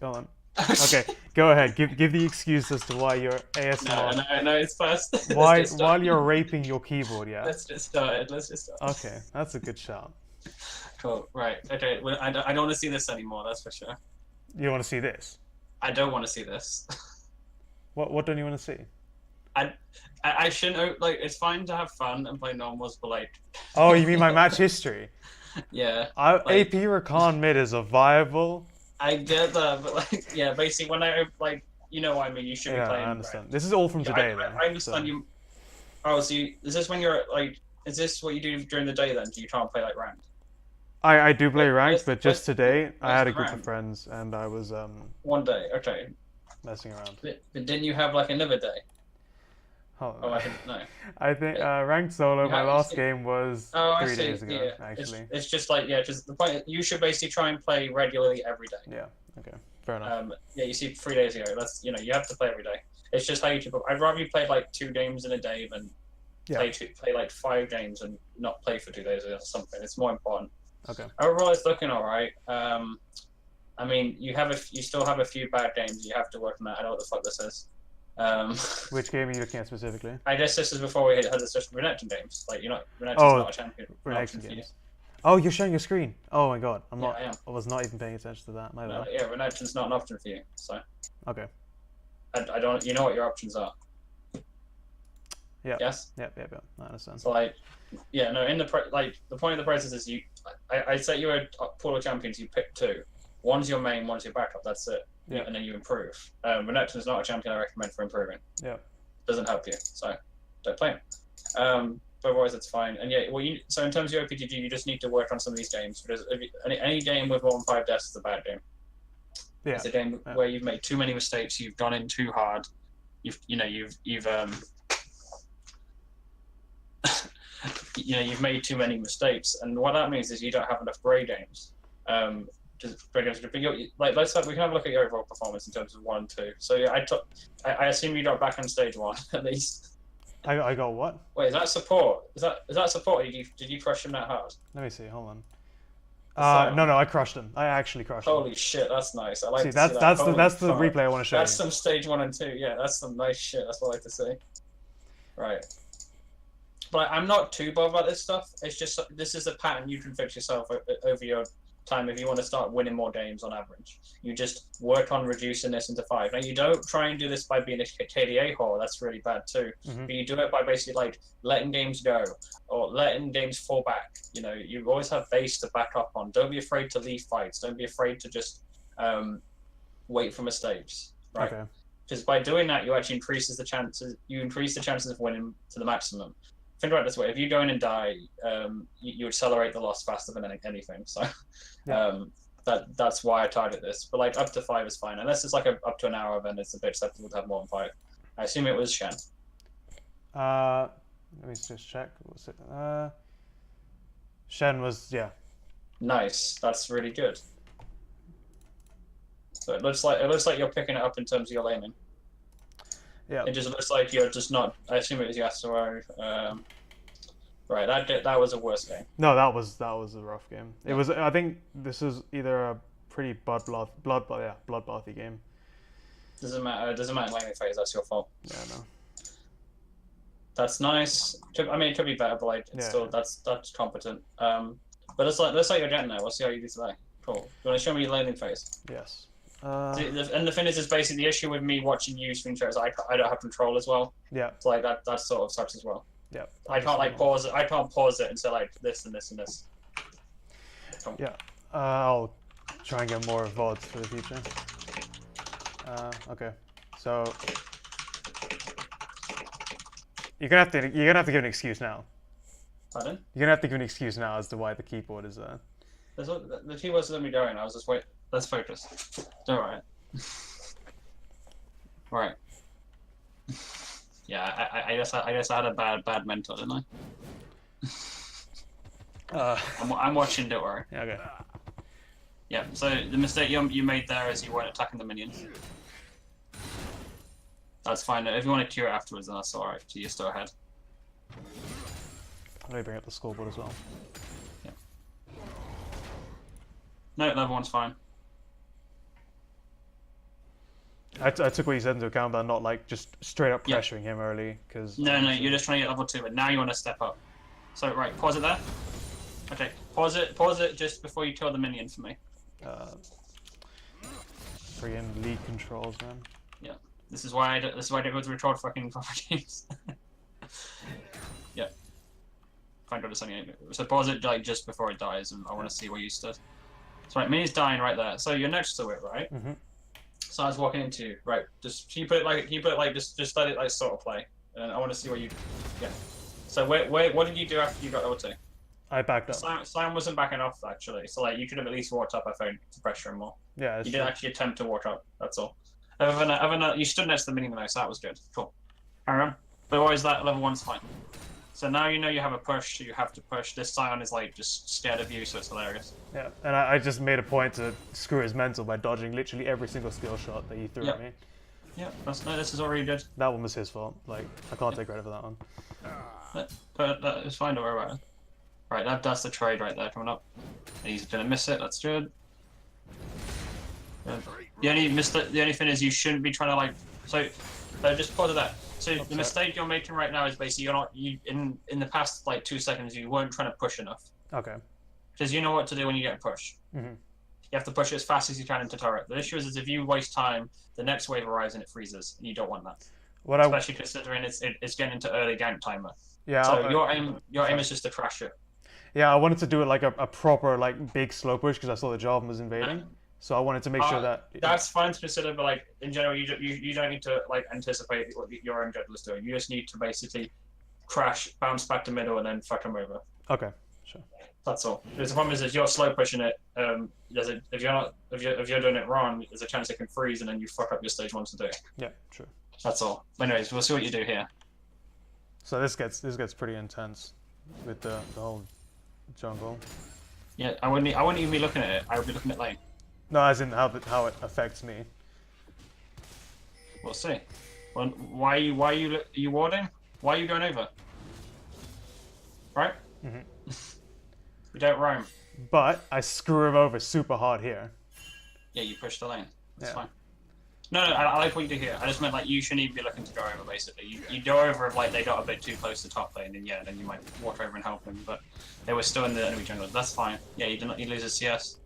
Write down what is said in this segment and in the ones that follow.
Go on. Okay, go ahead. Give the excuse as to why you're No, ASMR. no, no, it's fast. Let's Why get while started. you're raping your keyboard, yeah? Let's get started. Let's just start. Okay, that's a good shout. Cool. Right. Okay. Well, I don't want to see this anymore. That's for sure. You want to see this? I don't want to see this. What don't you want to see? I, I shouldn't like. It's fine to have fun and play normals, but like, Oh, you mean my match history? yeah, like AP Rakan mid is a viable. I get that, but like, yeah, basically when I like, you know what I mean. You should be Yeah, I playing. Right. understand. This is all from Yeah, today, though. I understand So you. Oh, so is this when you're like? Is this what you do during the day then? Do you try and play like ranked? I do play Wait, ranked, but just today I where's had the a group of rank? friends and I was One day, okay. messing around. But didn't you have like another day? Hold Oh, on. I think no. I think ranked solo. My last game was Oh, I 3 days see. ago, Yeah, actually. it's just like yeah, just the point. You should basically try and play regularly every day. Yeah. Okay. Fair enough. Yeah, you see, 3 days ago. That's you have to play every day. It's just how you. I'd rather you play like 2 games in a day than Yeah. play like 5 games and not play for 2 days or something. It's more important. Okay. Overall, it's looking all right. I mean, you still have a few bad games. You have to work on that. I know what the fuck this is. Which game are you looking at specifically? I guess this is before we had this just Renekton games. Like Renekton's Oh, not a champion. Reaction games. Oh, you're sharing your screen. Oh my god, I'm not. I am. I was not even paying attention to that. My No, bad. yeah, Renekton's not an option for you. So Okay. I don't. You know what your options are. Yeah. Yes. Yep. I understand. So like, yeah, no. In the the point of the process is I set you a pool of champions. You pick two. One's your main. One's your backup. That's it. Yeah. And then you improve. Renekton's not a champion I recommend for improving. Yeah. Doesn't help you. So don't play him. But otherwise, it's fine. And yeah, so in terms of your OPGG, you just need to work on some of these games because any game with more than 5 deaths is a bad game. Yeah. It's a game where you've made too many mistakes. You've gone in too hard. You've made too many mistakes, and what that means is you don't have enough grey games. Let's we can have a look at your overall performance in terms of 1 and 2. So yeah, I assume you got back on stage 1 at least. I got what? Wait, is that support? Is that support? Or did you crush him that hard? Let me see. Hold on. No, I crushed him. I actually crushed him. Holy shit, that's nice. I like see, to see that. That's the replay I want to show That's you. some stage 1 and 2. Yeah, that's some nice shit. That's what I like to see. Right. But I'm not too bothered about this stuff. It's just this is a pattern you can fix yourself over your time if you want to start winning more games on average. You just work on reducing this into 5. Now you don't try and do this by being a KDA whore. That's really bad too. But you do it by basically like letting games go or letting games fall back. You always have base to back up on. Don't be afraid to leave fights. Don't be afraid to just wait for mistakes. Right. Okay. Because by doing that, you actually increase the chances of winning to the maximum. Think about it this way: if you go in and die, you accelerate the loss faster than anything. So, that's why I target this. But like up to 5 is fine, unless it's like up to an hour, then it's a bit acceptable to have more than 5. I assume it was Shen. Let me just check. What was it? Shen was Nice. That's really good. So it looks like you're picking it up in terms of your laning. Yeah. It just looks like you're just not. I assume it was Yasuo. Right. That was a worse game. No, that was a rough game. It was. I think this is either a pretty bloodbathy game. Doesn't matter. It doesn't matter laning phase. That's your fault. Yeah, no. That's nice. I mean, it could be better, but like, it's still that's competent. But let's like you're getting there. We'll see how you do today. Cool. You want to show me your laning phase? Yes. And the thing is basically the issue with me watching you screen shares. I don't have control as well. Yeah. So like that sort of sucks as well. Yeah. I can't like pause it. I can't pause it and say like this and this and this. Yeah. I'll try and get more VODs for the future. Okay. So you're gonna have to give an excuse now. Pardon? You're gonna have to give an excuse now as to why the keyboard is The keywords let me go in. I was just wait. Let's focus. All right. All right. Yeah, I guess I had a bad mentor, didn't I? I'm watching. Don't worry. Yeah. Okay. Yeah. So the mistake you made there is you weren't attacking the minions. That's fine. If you want to cure it afterwards, then that's all right. So you're still ahead. Let me bring up the scoreboard as well. Yeah. No, level 1's fine. I took what you said into account, but not like just straight up Yeah. pressuring him early, because No, you're just trying to get level 2, but now you want to step up. So, right, pause it there. Okay, pause it just before you kill the minion for me. friggin' lead controls, man. Yeah, this is why I don't go to record fucking games. Yeah, fine, go to Sony. So pause it like just before it dies, and I want to see where you stood. So right, Minnie's dying right there. So you're next to it, right? Mm-hmm. So I was walking into you, right? Just can you put it like just let it like sort of play, and I want to see where you. Yeah. So what did you do after you got level 2? I backed up. Simon wasn't backing off actually, so like you could have at least walked up. I found to pressure him more. Yeah, You did actually attempt to walk up. That's all. Other than that, you stood next to the minion though, so that was good. Cool. Alright. But otherwise, that level 1's fine. So now you know you have a push, so you have to push. This Scion is like just scared of you, so it's hilarious. Yeah, and I just made a point to screw his mental by dodging literally every single skill shot that he threw at me. Yeah, this is already good. That one was his fault. Like, I can't take credit for that one. But that is fine, don't worry about it. Right, that's the trade right there coming up. He's gonna miss it, that's good. The only thing is you shouldn't be trying to like so just pause that. So the mistake you're making right now is basically in the past like 2 seconds you weren't trying to push enough. Okay. Because you know what to do when you get a push. Mm-hmm. You have to push it as fast as you can into turret. The issue is if you waste time, the next wave arrives and it freezes, and you don't want that. Especially considering it's getting into early gank timer. Yeah. So your aim is just to crash it. Yeah, I wanted to do it like a proper like big slow push because I saw the Jarvan was invading. So I wanted to make sure that that's fine to consider, but like in general, you don't need to like anticipate what your own jungle is doing. You just need to basically crash, bounce back to middle, and then fuck them over. Okay, sure. That's all. Because the problem is if you're slow pushing it, if you're doing it wrong, there's a chance it can freeze, and then you fuck up your stage 1 to do. Yeah, true. That's all. Anyways, we'll see what you do here. So this gets pretty intense with the whole jungle. Yeah, I wouldn't even be looking at it. I would be looking at lane. No, as in how it affects me. We'll see. Well, why are you warding? Why are you going over? Right? Mm-hmm. We don't roam. But I screw him over super hard here. Yeah, you push the lane. That's Yeah. fine. No, I like what you do here. I just meant like you shouldn't even be looking to go over basically. You go over if like they got a bit too close to top lane, and yeah, then you might walk over and help them. But they were still in the enemy jungle. That's fine. Yeah, you lose a CS.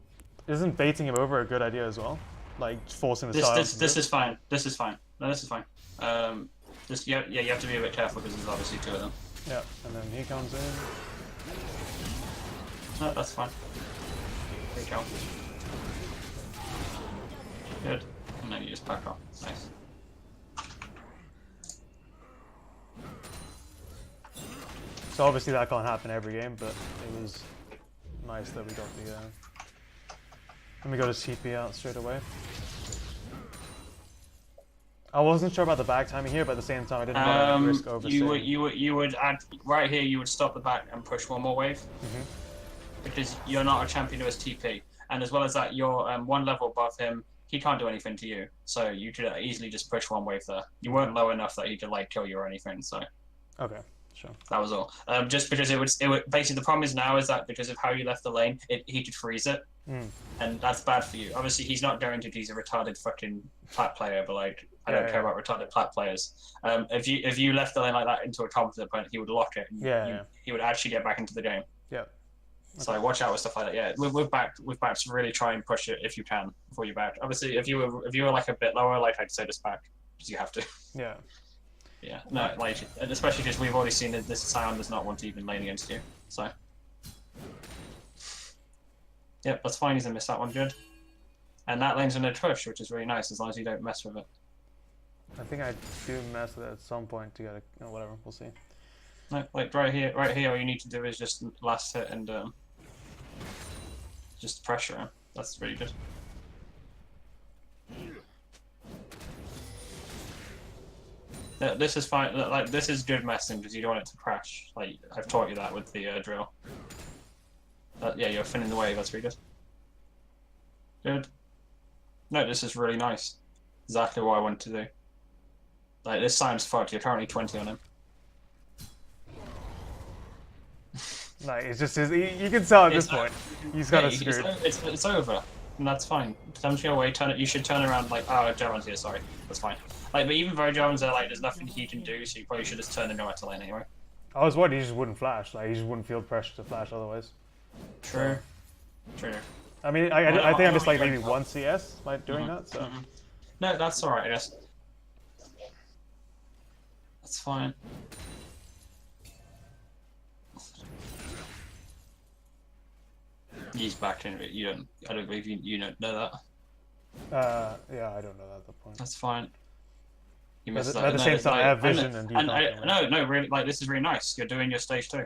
Isn't baiting him over a good idea as well? Like forcing the This is fine. This is fine. No, this is fine. You have to be a bit careful because there's obviously 2 of them. Yeah, and then he comes in. No, that's fine. There you go. Good. And then you just back off. Nice. So obviously that can't happen every game, but it was nice that we got the. Let me go to TP out straight away. I wasn't sure about the back timing here, but at the same time I didn't want to risk overstaying. You would add right here. You would stop the back and push 1 more wave, because you're not a champion who has TP, and as well as that, you're 1 level above him. He can't do anything to you, so you could easily just push 1 wave there. You weren't low enough that he could like kill you or anything, so. Okay, sure. That was all. Just because it would basically the problem is now is that because of how you left the lane, he could freeze it, and that's bad for you. Obviously, he's not going to. He's a retarded fucking Plat player, but like I don't care about retarded Plat players. If you left the lane like that into a competent opponent, he would lock it. And he would actually get back into the game. Yeah. So watch out with stuff like that. Yeah, we've backed to really try and push it if you can before you back. Obviously, if you were like a bit lower, like I'd say just back because you have to. Yeah. Yeah, no, like, especially because we've already seen that this Scion does not want to even lane against you, so. Yep, that's fine, he's gonna miss that one, good. And that lane's gonna push, which is really nice, as long as you don't mess with it. I think I do mess with it at some point to get a, whatever, we'll see. No, like right here, all you need to do is just last hit and just pressure him. That's really good. This is fine. Like this is good messing because you don't want it to crash. Like I've taught you that with the drill. Yeah, you're thinning the wave. That's really good. Good. No, this is really nice. Exactly what I want to do. Like this Simon's fucked. You're currently 20 on him. Like it's just you can tell at this point he's got to screw. It's over. That's fine. Come to your way. Turn it. You should turn around. Like, oh, Jarvan's here. Sorry, that's fine. Like, but even though Jarvan's there, like, there's nothing he can do. So you probably should just turn and go out to lane anyway. I was worried he just wouldn't flash. Like he just wouldn't feel pressure to flash otherwise. True. True. I mean, I think I'm just like maybe one CS like doing that. So no, that's all right. I guess that's fine. He's back in it. You don't. I don't believe you don't know that. Yeah, I don't know that at the point. That's fine. You But missed at that. the No, same time, like, I have vision and no, really, like this is really nice. You're doing your stage 2.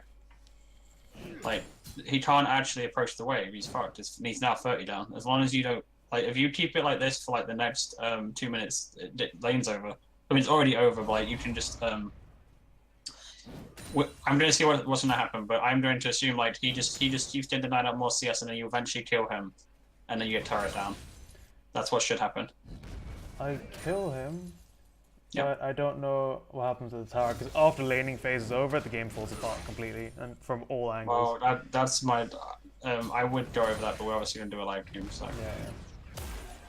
Like he can't actually approach the wave. He's fucked. He's now 30 down. As long as you don't like, if you keep it like this for like the next 2 minutes, lane's over. I mean, it's already over. But like you can just I'm going to see what's going to happen, but I'm going to assume like he just keeps getting denied up more CS, and then you eventually kill him, and then you get turret down. That's what should happen. I kill him. Yep. But I don't know what happens to the tower, because after laning phase is over, the game falls apart completely, and from all angles. Well, that's my. I would go over that, but we're obviously going to do a live game, so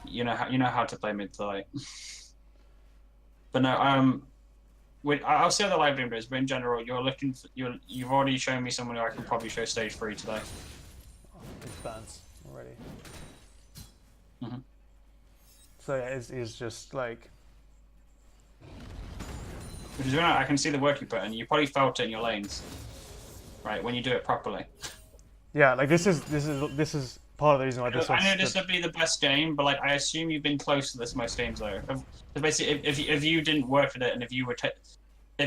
Yeah. you know how to play mid to late. But no, I'll see how the live game goes. But in general, you've already shown me someone who I can probably show stage 3 today. Oh, it's bans already. Mm-hmm. So yeah, it's just like. Because I can see the work you put in. You probably felt it in your lanes, right? When you do it properly. Yeah, like this is part of the reason why this. I know this would be the best game, but like I assume you've been close to this most games though. Basically, if you didn't work at it, and if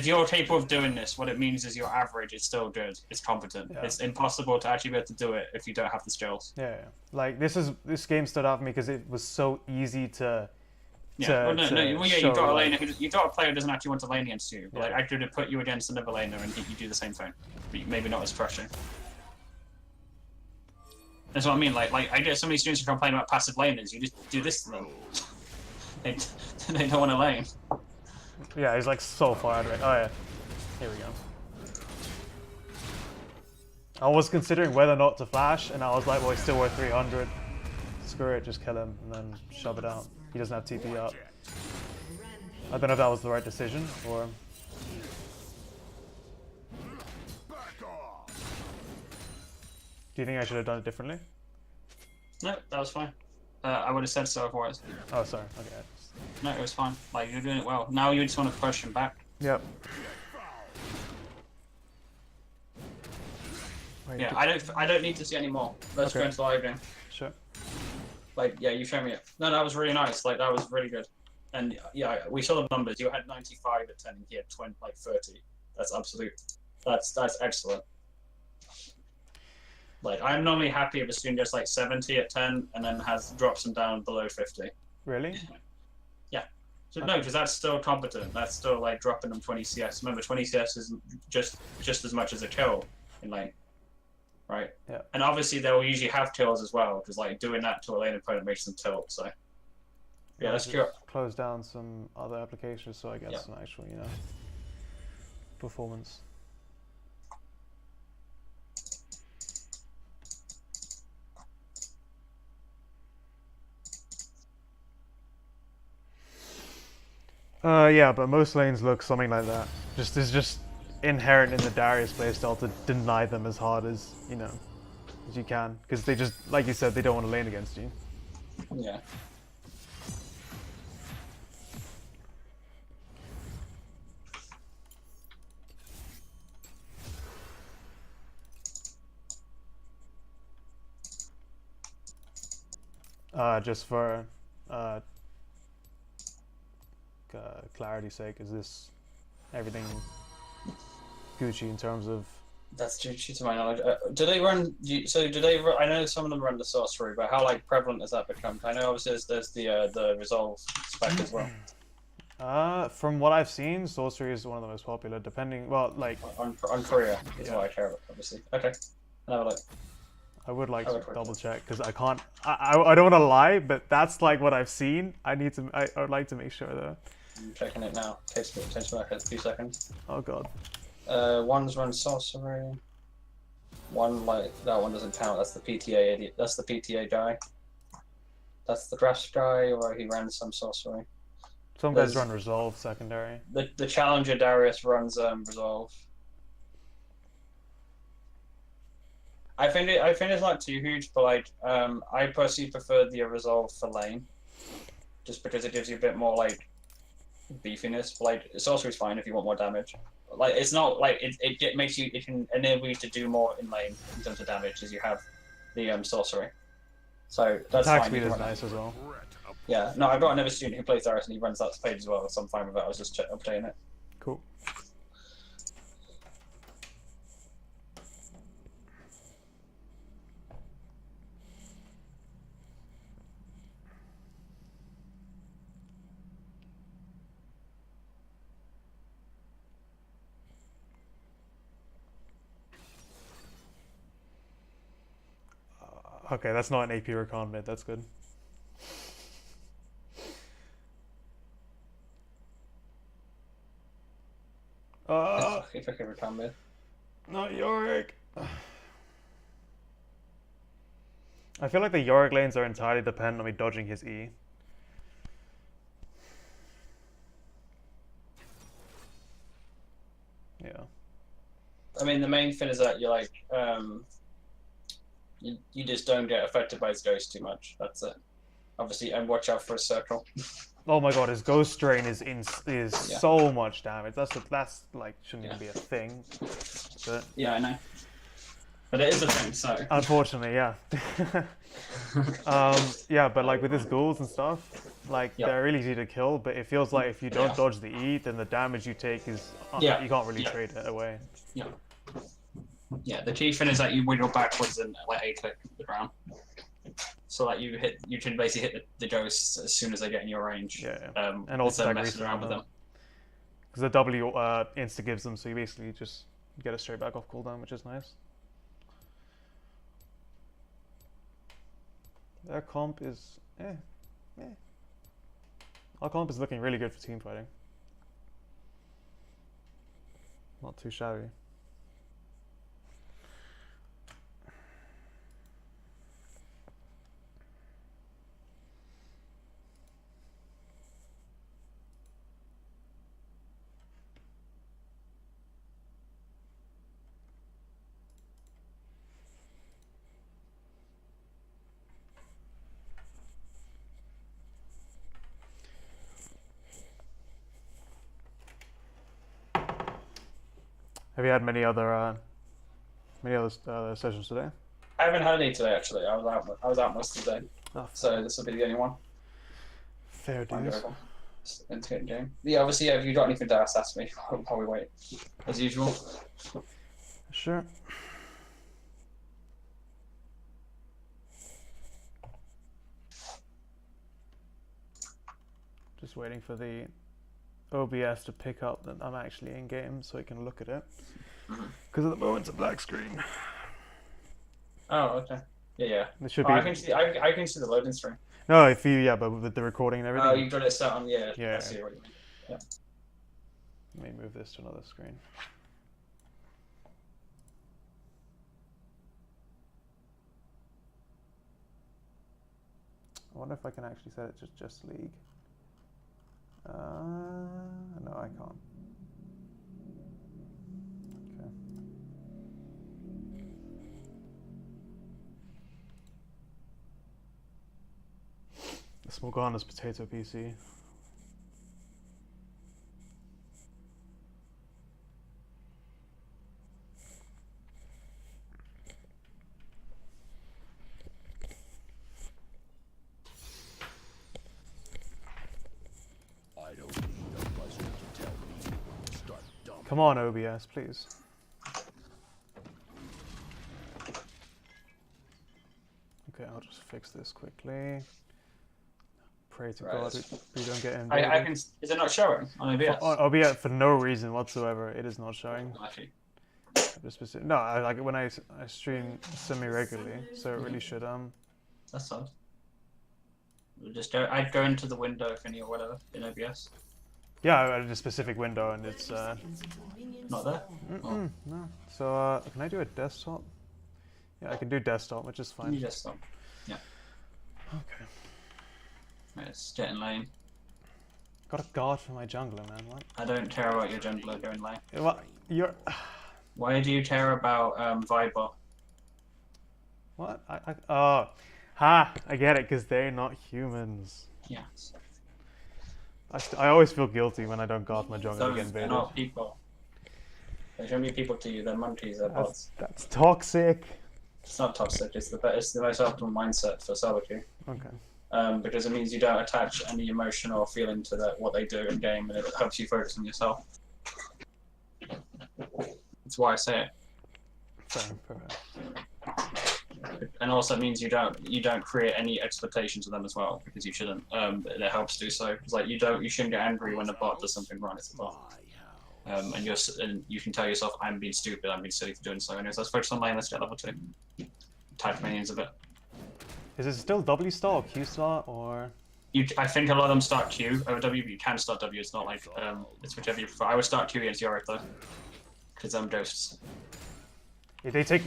you're capable of doing this, what it means is your average is still good. It's competent. Yeah. It's impossible to actually be able to do it if you don't have the skills. Yeah. Like this game stood out for me because it was so easy to. Yeah, you've got a laner. You've got a player who doesn't actually want to lane against you. But like I could have put you against another laner and you do the same thing, but maybe not as crushing. That's what I mean. Like I get so many students who complain about passive laners. You just do this to them. They don't want to lane. Yeah, he's like so far out of it. Oh yeah, here we go. I was considering whether or not to flash, and I was like, well, he's still worth 300. Screw it, just kill him and then shove it out. He doesn't have TP up. I don't know if that was the right decision, or... Do you think I should have done it differently? No, that was fine. I would have said so otherwise. Oh, sorry. Okay. No, it was fine. Like, you're doing it well. Now you just want to push him back. Yep. Wait, yeah, I don't need to see any more. Let's go into the live game. Sure. Like, yeah, you show me it. No, that was really nice. Like, that was really good. And yeah, we saw the numbers. You had 95 at 10, and he had 20, like 30. That's absolute. That's excellent. Like, I'm normally happy if a student gets like 70 at 10, and then drops them down below 50. Really? Yeah. So no, because that's still competent. That's still like dropping them 20 CS. Remember, 20 CS is just as much as a kill in lane. Right. Yeah. And obviously they will usually have kills as well, because like doing that to a lane opponent makes them tilt. So yeah, let's close down some other applications so I get some actual, performance. Yeah, but most lanes look something like that. It's just inherent in the Darius playstyle to deny them as hard as as you can, because they just, like you said, they don't want to lane against you. Yeah. Just for clarity's sake, is this everything Gucci in terms of? That's due to my knowledge. Do they run? So do they? I know some of them run the sorcery, but how like prevalent has that become? I know obviously there's the resolve spec as well. From what I've seen, sorcery is one of the most popular. Depending, well, like on Korea is what I care about, obviously. Okay, I'll have a look. I would like to double check because I can't. I don't want to lie, but that's like what I've seen. I would like to make sure though. I'm checking it now. Takes me back a few seconds. Oh god. One's run sorcery. One that one doesn't count. That's the PTA idiot. That's the PTA guy. That's the draft guy, or he ran some sorcery. Some guys run Resolve secondary. The challenger Darius runs Resolve. I find it's not too huge, but like I personally prefer the Resolve for lane, just because it gives you a bit more like beefiness. But, like sorcery's fine if you want more damage. Like it's not like it makes you, it can enable you to do more in lane in terms of damage as you have the sorcery. So that's attack fine. speed is nice as well. Yeah, no, I've got another student who plays Darius and he runs that page as well, so I'm fine with that. I was just updating it. Cool. Okay, that's not an AP Recon mid, that's good. If I can recon mid. Not Yorick. I feel like the Yorick lanes are entirely dependent on me dodging his E. Yeah. I mean, the main thing is that you're like, you just don't get affected by his ghost too much. That's it. Obviously, and watch out for a circle. Oh my god, his ghost drain is so much damage. That's like shouldn't even be a thing. But yeah, I know. But it is a thing, so. Unfortunately, yeah. Yeah, but like with his ghouls and stuff, like they're really easy to kill. But it feels like if you don't dodge the E, then the damage you take is you can't really trade it away. Yeah. Yeah, the key thing is that you wiggle backwards and like A-click the ground. So like you can basically hit the ghosts as soon as they get in your range. Yeah. And also messing around with them. Because the W insta gives them, so you basically just get it straight back off cooldown, which is nice. Their comp is Our comp is looking really good for team fighting. Not too shabby. Have you had many other sessions today? I haven't had any today actually. I was out most of the day, so this will be the only one. Fair dues. Into game. Yeah, obviously, if you've got anything to ask me while we wait, as usual. Sure. Just waiting for the OBS to pick up that I'm actually in game so I can look at it. Because at the moment it's a black screen. Oh, okay. Yeah. It should be. I can see the loading screen. No, if you but with the recording and everything. Oh, you've got it set on. Yeah. Yeah. I see what you mean. Yeah. Let me move this to another screen. I wonder if I can actually set it to just League. No, I can't. Okay. This will go on as Potato PC. Come on, OBS, please. Okay, I'll just fix this quickly. Pray to God we don't get invaded. Is it not showing on OBS? On OBS, for no reason whatsoever, it is not showing. No, like when I stream semi-regularly, so it really should That's odd. I'd go into the window thingy or whatever in OBS. Yeah, I had a specific window and it's not there? No. So can I do a desktop? Yeah, I can do desktop, which is fine. Desktop. Yeah. Okay. Let's get in lane. Got a guard for my jungler, man. What? I don't care about your jungler going lane. What? You're. Why do you care about Viper? What? Oh. Ha! I get it, because they're not humans. Yeah. I always feel guilty when I don't guard my jungler to get They're invaded. not people. They shouldn't be people to you. They're monkeys. They're bots. That's toxic. It's not toxic. It's the most optimal mindset for solo queue. Okay. Because it means you don't attach any emotion or feeling to what they do in game, and it helps you focus on yourself. That's why I say it. Perfect. And also it means you don't create any expectations of them as well, because you shouldn't. It helps do so. It's like you shouldn't get angry when a bot does something wrong. It's a bot. And you can tell yourself, I'm being stupid, I'm being silly for doing so. Anyways, let's focus on lane. Let's get level 2. Tag minions a bit. Is it still W star or Q star or? I think a lot of them start Q over W, but you can start W. It's not like it's whichever you prefer. I would start Q against Yorick though, because ghosts. Yeah, they take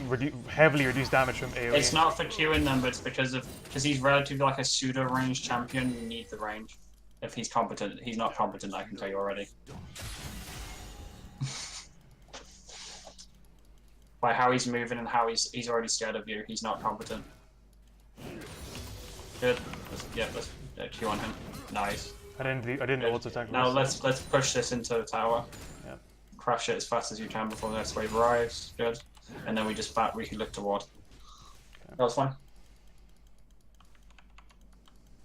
heavily reduced damage from AoE. It's not for queuing them, but it's because he's relatively like a pseudo range champion. You need the range. If he's competent, he's not competent. I can tell you already. By how he's moving and how he's already scared of you, he's not competent. Good. Let's Q on him. Nice. I didn't auto attack. Now let's push this into the tower. Yep. Crush it as fast as you can before the next wave arrives. Good. And then we can look toward. Okay. That was fine.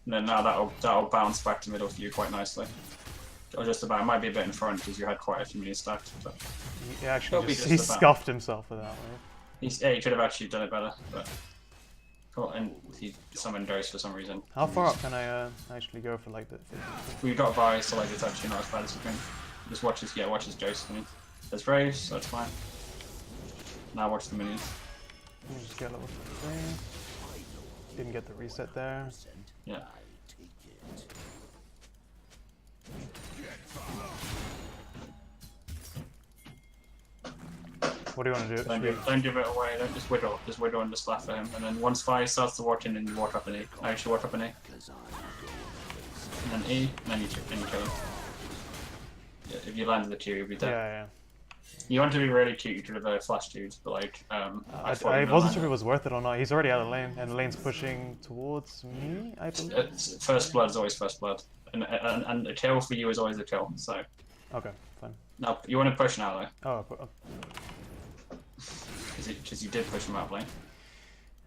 And then now that'll bounce back to middle for you quite nicely. Or just about. It might be a bit in front because you had quite a few minions stacked. But he actually he scuffed himself with that one. He could have actually done it better, but cool. And he summoned Ghost for some reason. How far up can I actually go for like the? We've got Vi, so like it's actually not as bad as you think. Just watch his Ghost. I mean, there's Raves, so that's fine. Now watch the minions. Let me just get level 3. Didn't get the reset there. Yeah. What do you want to do? Don't give it away. Don't just wiggle. Just wiggle and just laugh at him. And then once Fire starts to walk in, then you walk up an E. I actually walk up an E. And then E, and then you kill him. Yeah, if you landed the Q, you'll be dead. Yeah. You want to be really cute, you could have flashed dudes, but like, I wasn't sure if it was worth it or not. He's already out of lane, and the lane's pushing towards me, I believe. First blood is always first blood. And a kill for you is always a kill, so. Okay, fine. No, you want to push now though. Oh, Because you did push him out of lane.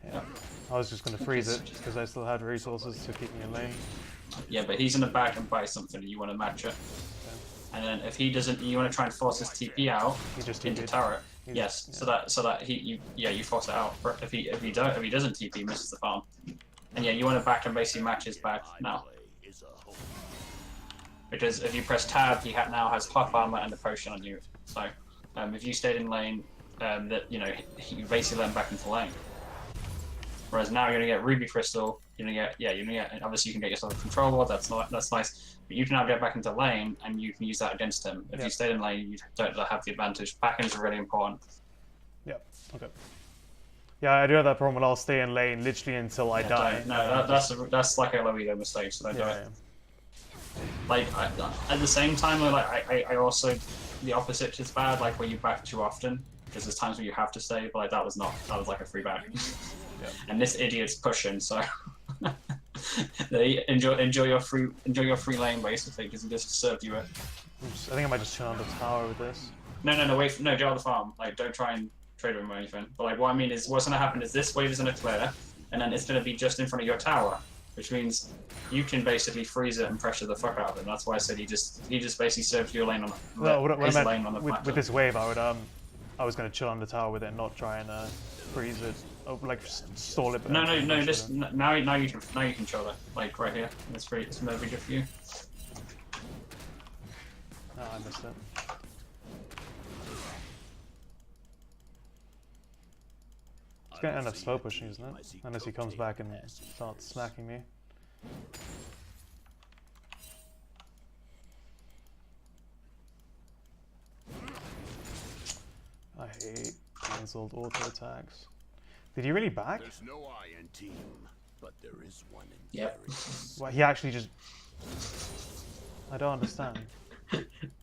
Yeah. I was just going to freeze it, because I still had resources to keep me in lane. Yeah, but he's in the back and buy something, and you want to match it. And then if he doesn't, you want to try and force his TP out into turret. Yes, yeah. so that you force it out. If he doesn't TP, he misses the farm. And yeah, you want to back and basically match his back now. Because if you press tab, he now has half armor and a potion on you. So if you stayed in lane, you basically let him back into lane. Whereas now you're gonna get Ruby Crystal. You're gonna get obviously you can get yourself a control ward. That's nice. But you can now get back into lane and you can use that against him. If you stayed in lane, you don't have the advantage. Backends are really important. Yep. Okay. Yeah, I do have that problem when I'll stay in lane literally until I die. No, that's like a Loido mistake. So don't do it. Like at the same time, I also the opposite is bad. Like where you back too often, because there's times where you have to stay. But like that was like a free back. And this idiot's pushing, so they enjoy your free lane basically because he just served you it. I think I might just turn on the tower with this. No, wait, no, get out of the farm. Like don't try and trade with him or anything. But like what I mean is, what's gonna happen is this wave is gonna clear, and then it's gonna be just in front of your tower, which means you can basically freeze it and pressure the fuck out of him. That's why I said he just basically served your lane on lane on the plateau. With this wave, I was gonna chill on the tower with it and not try and freeze it. Like stall it. No. Just now you can chill it. Like right here. It's gonna be good for you. Oh, I missed it. It's gonna end up slow pushing, isn't it? Unless he comes back and starts smacking me. I hate cancelled auto attacks. Did he really back? There's no I in team. But there is one in Yep. Well, he actually just. I don't understand.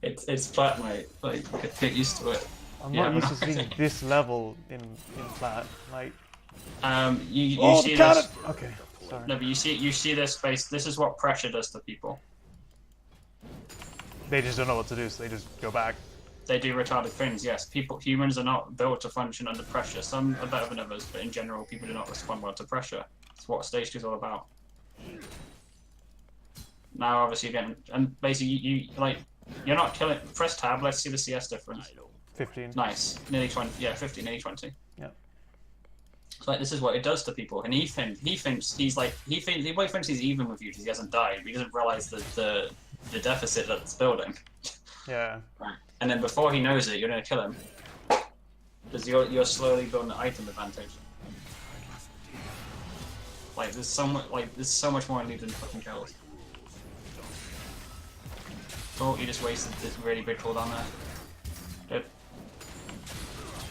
It's Plat, mate. Like, get used to it. I'm Yeah, not used to but- seeing this level in Plat. Like. You Oh, see the cannon! this. Okay, sorry. No, but you see this space. This is what pressure does to people. They just don't know what to do, so they just go back. They do retarded things. Yes, humans are not built to function under pressure. Some are better than others, but in general, people do not respond well to pressure. It's what stage 2 is all about. Now, obviously, again, and basically, you're not killing. Press tab. Let's see the CS difference. 15. Nice, nearly 20. Yeah, 50, nearly 20. Yeah. So like, this is what it does to people, and he thinks he thinks he's even with you because he hasn't died. But he doesn't realize the deficit that's building. Yeah. Right. And then before he knows it, you're gonna kill him because you're slowly building an item advantage. Like there's so much more in lead than fucking kills. Oh, you just wasted this really big cooldown there. Good.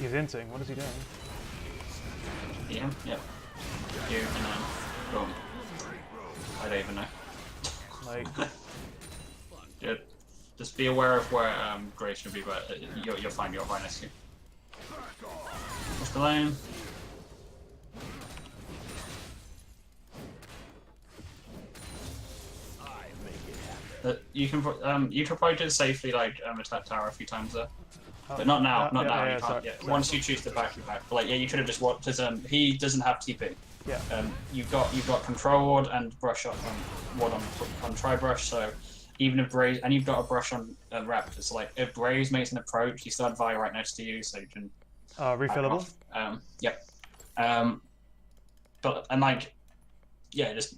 He's inting. What is he doing? Yeah, yep. You and then boom. I don't even know. Like. Good. Just be aware of where Grace should be, but you'll find your right next to you. What's the lane? You can probably do it safely, like attack tower a few times there, but not now. Not now. You can't. Yeah. Once you choose to back, you back. But like, yeah, you could have just watched. Because he doesn't have TP. Yeah. You've got control ward and brush up on try brush. So even if Braze and you've got a brush on Raptor, so like if Braze makes an approach, you still have Vi right next to you, so you can. Refillable. Yep. But and like. Yeah, it's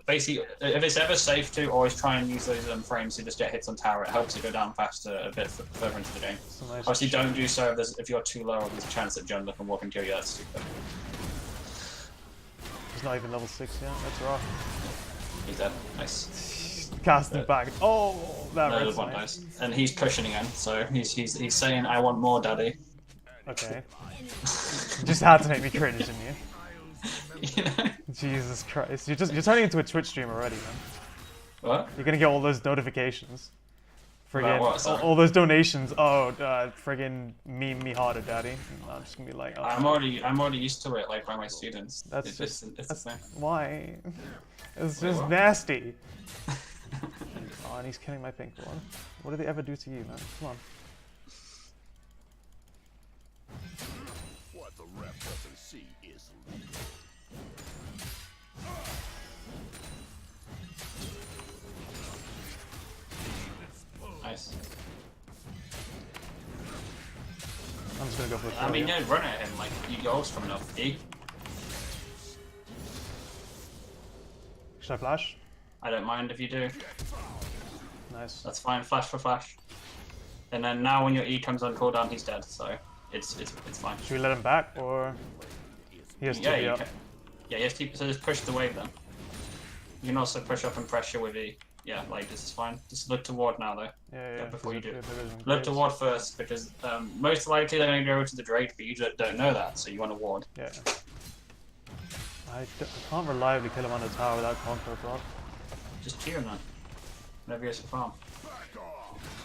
basically if it's ever safe to always try and use those frames to just get hits on tower. It helps it go down faster a bit further into the game. Nice. Obviously, don't do so if you're too low. There's a chance that Jungler can walk into you. That's stupid. He's not even level 6 yet. That's rough. He's dead. Nice. Casting back. Oh, that No, red's one nice. nice. And he's pushing again. So he's saying, "I want more, daddy." Okay. You just had to make me cringe, didn't you? You know? Jesus Christ! You're turning into a Twitch stream already, man. What? You're gonna get all those notifications. Friggin' what, sorry? all those donations. Oh, friggin' meme me harder, daddy. And I'm just gonna be like, oh. I'm already used to it, like by my students. That's it's the same. Why? It's just what? nasty. Oh, and he's killing my pink one. What did they ever do to you, man? Come on. What the ref doesn't see is legal. Nice. I'm just gonna go for the I mean, yeah. yeah, run at him like you goals from enough. E. Should I flash? I don't mind if you do. Nice. That's fine. Flash for flash. And then now when your E comes on cooldown, he's dead. So it's fine. Should we let him back or he has to be up? Yeah, he has to. So just push the wave then. You can also push up and pressure with E. Yeah, like this is fine. Just look toward now though. Yeah. Before you do. There isn't Look graves. toward first because most likely they're going to go to the Drake, but you don't know that, so you want to ward. Yeah. I can't reliably kill him on the tower without conquer proc. Just cheer him then. Whenever he gets the farm.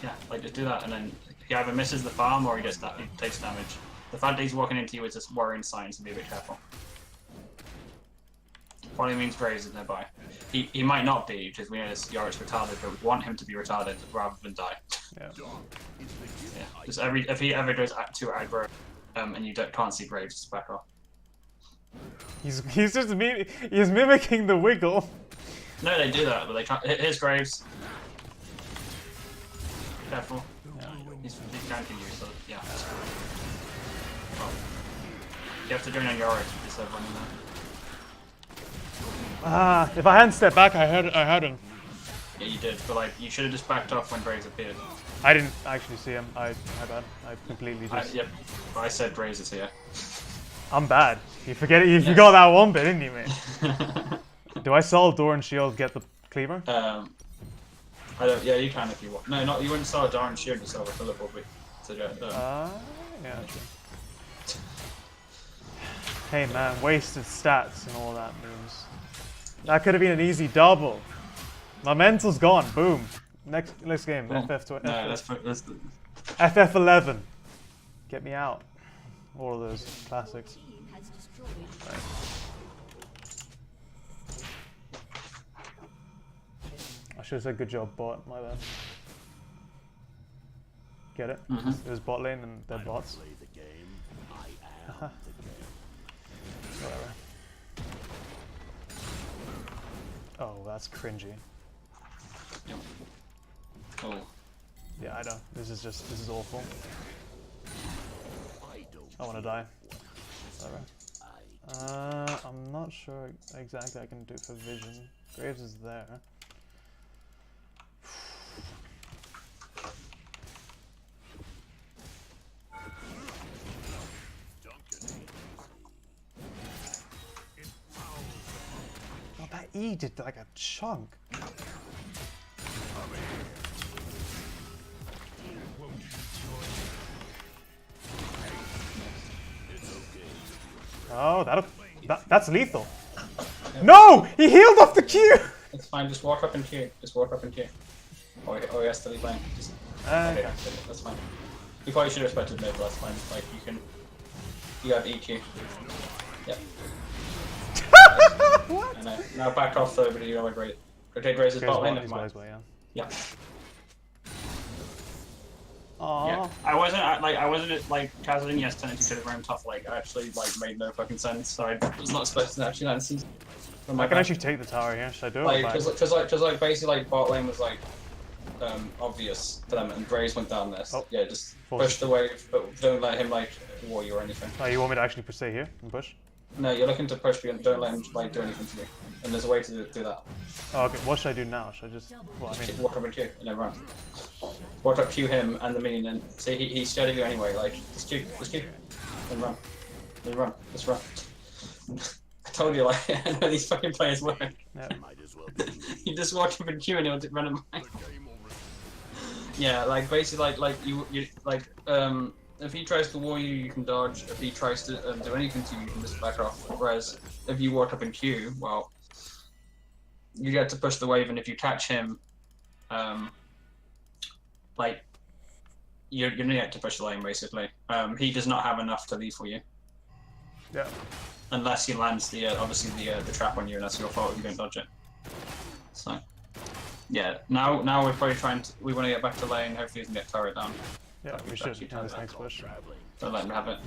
Yeah, like just do that, and then he either misses the farm or he takes damage. The fact that he's walking into you is just worrying sign, so be a bit careful. Probably means Graves is nearby. He might not be, because we know this Yorick's retarded, but we want him to be retarded rather than die. Yeah. Yeah. Just if he ever goes to aggro, and you can't see Graves, just back off. He's just he's mimicking the wiggle. No, they do that, but they can't. Here's Graves. Careful. Yeah. He's ganking you, so yeah. That's cool. Well, you have to join on Yorick instead of running there. Ah, if I hadn't stepped back, I heard him. Yeah, you did, but like you should have just backed off when Graves appeared. I didn't actually see him. My bad. I completely just. Yep. I said Graves is here. I'm bad. You forgot that one bit, didn't you, mate? Do I sell door and shield, get the cleaver? I don't. Yeah, you can if you want. No, not you wouldn't sell a Darn Shield, you sell a fillable. So yeah, true. Hey man, wasted stats and all that means. That could have been an easy double. My mental's gone. Boom. Next game. Cool. FF11. Let's FF11. Get me out. All of those classics. Right. I should have said good job, bot. My bad. Get it? It was bot lane and they're bots. Play the game. I am the game. Whatever. Oh, that's cringy. Oh. Yeah, I know. This is awful. I want to die. Whatever. I'm not sure exactly I can do for vision. Graves is there. Oh, that E did like a chunk. Oh, that's lethal. No! He healed off the Q! It's fine, just walk up and Q. Just walk up and Q. Or he has to leave lane. Just, Okay. that's fine. You probably should have expected mid, but that's fine. Like, you have EQ. Yep. I know. Now back off though, but you know, great. Rotate Razor's bot lane, never mind. Yeah. Aww. Yeah. I wasn't casualing yes technically to the roam tough like actually made no fucking sense, so I was not supposed to actually land season. I can actually take the tower here, should I do it? Like, cause basically bot lane was obvious for them and Graves went down this. Oh. Yeah, just push the wave, but don't let him war you or anything. Oh, you want me to actually stay here and push? No, you're looking to push, but don't let him do anything to you. And there's a way to do that. Oh, okay. What should I do now? Should I just? Well, I mean, Walk up and Q and then run. Walk up, Q him and the minion, and see he's scared of you anyway. Like just Q, then run, just run. I told you, like I know these fucking players work. yeah. Might as well You just walk up and Q and he'll run him. Yeah, like basically, if he tries to war you, you can dodge. If he tries to do anything to you, you can just back off. Whereas if you walk up in Q, well, you get to push the wave, and if you catch him, you're gonna get to push the lane basically. He does not have enough to leave for you. Yeah. Unless he lands the the trap on you, and that's your fault if you don't dodge it. So, yeah. Now we're probably we want to get back to lane. Hopefully, we can get turret down. Yeah, we should. On this next push. Don't let him have it.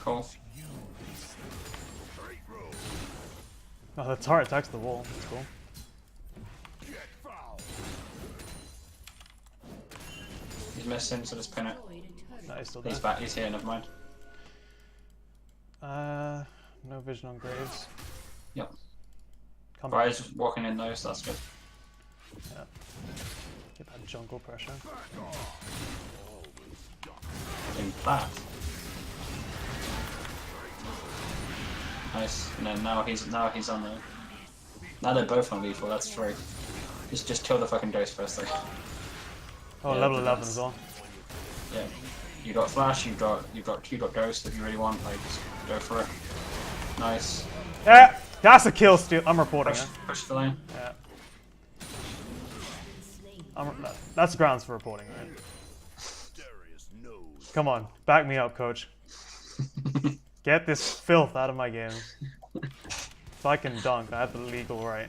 Cool. Oh, the turret attacks the wall. That's cool. He's missing, so just pin it. No, he's still there. He's back. He's here. Never mind. No vision on Graves. Yep. Come Briar's walking in though, so that's good. Yeah. Get that jungle pressure. In Plat. Nice. And then now he's on the. Now they're both on lethal. That's true. Just kill the fucking ghost first though. Oh, Yeah, level but 11 as well. Yeah. You got flash. You got ghost. If you really want, just go for it. Nice. Yeah, that's a kill steal. I'm reporting it. Push the lane. Yeah. That's grounds for reporting, right? Come on, back me up, coach. Get this filth out of my game. If I can dunk, I have the legal right.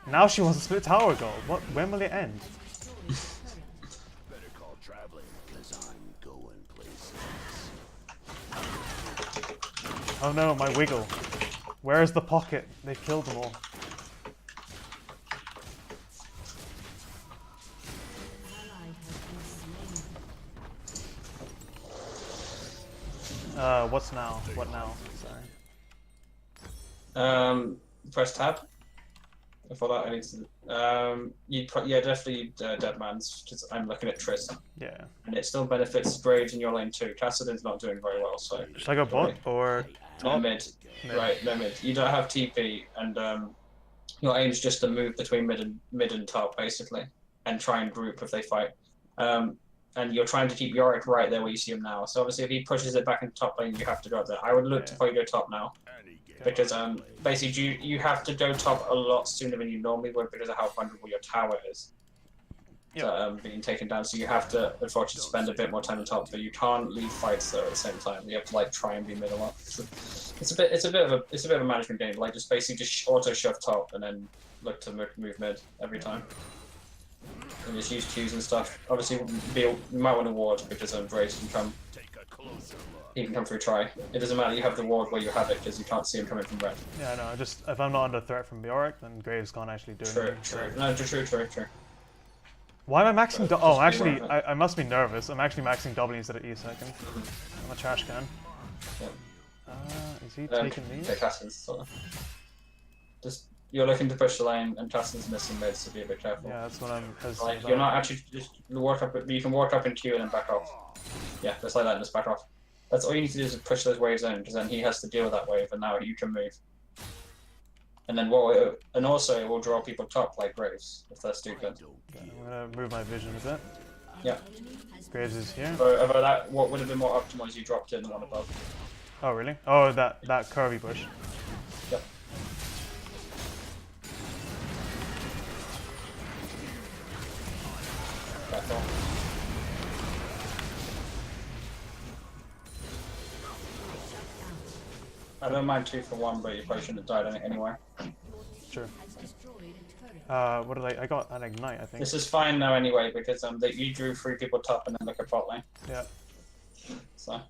Now she wants a split tower goal. What? When will it end? Better call traveling, because I'm going places. Oh no, my wiggle. Where is the pocket? They've killed them all. What's now? What now? Sorry. Press tab. Before that, I need to. Yeah, definitely Deadman's. Because I'm looking at Triss. Yeah. And it still benefits Graves in your lane too. Cassidon's not doing very well, so. Should I go bot or top? Mid. Right, no mid. You don't have TP, and your aim is just to move between mid and top, basically, and try and group if they fight. And you're trying to keep Yorick right there where you see him now. So obviously, if he pushes it back into top lane, you have to drop there. I would look to probably go top now. because basically you have to go top a lot sooner than you normally would because of how vulnerable your tower is. To, being taken down, so you have to unfortunately spend a bit more time on top, but you can't leave fights though at the same time. You have to like try and be middle up. So it's a bit of a management game. Like just basically just auto shove top and then look to move mid every time. And just use Qs and stuff. Obviously, you might want to ward because Graves can come. He can come through try. It doesn't matter. You have the ward where you have it because you can't see him coming from red. Yeah, no. Just if I'm not under threat from Bjork, then Graves can't actually do anything. True. Why am I maxing? Oh, actually, I must be nervous. I'm actually maxing W instead of E second. I'm a trash can. Yeah. Is he taking these? Okay, Cassin's sort of. Just you're looking to push the lane, and Cassin's missing mid, so be a bit careful. Yeah, that's what I'm. Like you're not actually just walk up. You can walk up in Q and then back off. Yeah, just like that, and just back off. That's all you need to do is push those waves in, because then he has to deal with that wave, and now you can move. And then also it will draw people top like Graves if they're stupid. Okay, I'm gonna move my vision a bit. Yeah. Graves is here. Although that what would have been more optimal is you dropped in the one above. Oh really? Oh, that curvy bush. Yep. That's all. I don't mind 2 for 1, but you probably shouldn't have died on it anyway. Sure. What did I got an ignite, I think. This is fine now anyway, because you drew 3 people top and then look at bot lane. Yeah. So.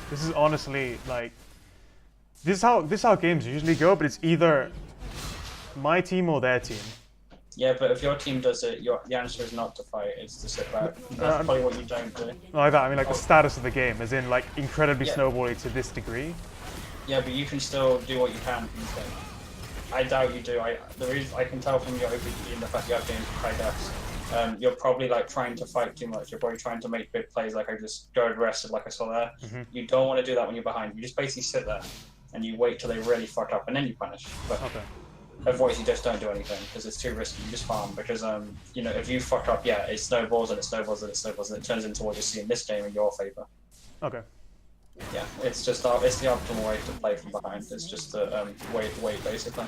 This is honestly like this is how games usually go, but it's either my team or their team. Yeah, but if your team does it, the answer is not to fight, it's to sit back. That's probably what you don't do. Not like that, I mean like the status of the game, as in like incredibly snowbally to this degree. Yeah, but you can still do what you can. I doubt you do. The reason I can tell from your OPG and the fact you have games with high deaths, you're probably like trying to fight too much. You're probably trying to make big plays like I just go aggressive like I saw there. You don't want to do that when you're behind. You just basically sit there and you wait till they really fuck up and then you punish. But otherwise you just don't do anything because it's too risky. You just farm because you know, if you fuck up, yeah, it snowballs and it snowballs and it snowballs and it turns into what you see in this game in your favor. Okay. Yeah, it's the optimal way to play from behind. It's just to wait basically.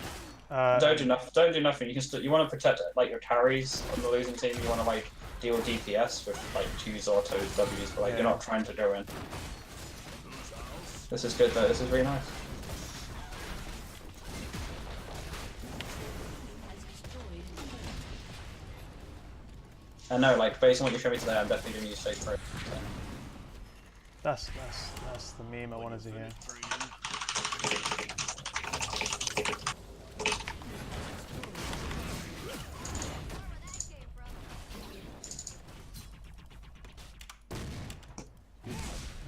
Don't do nothing. You want to protect like your carries on the losing team. You want to like deal DPS with like Qs, autos, Ws, but like you're not trying to go in. This is good though. This is really nice. I know, like based on what you showed me today, I'm definitely giving you straight through. So. That's the meme I wanted to hear.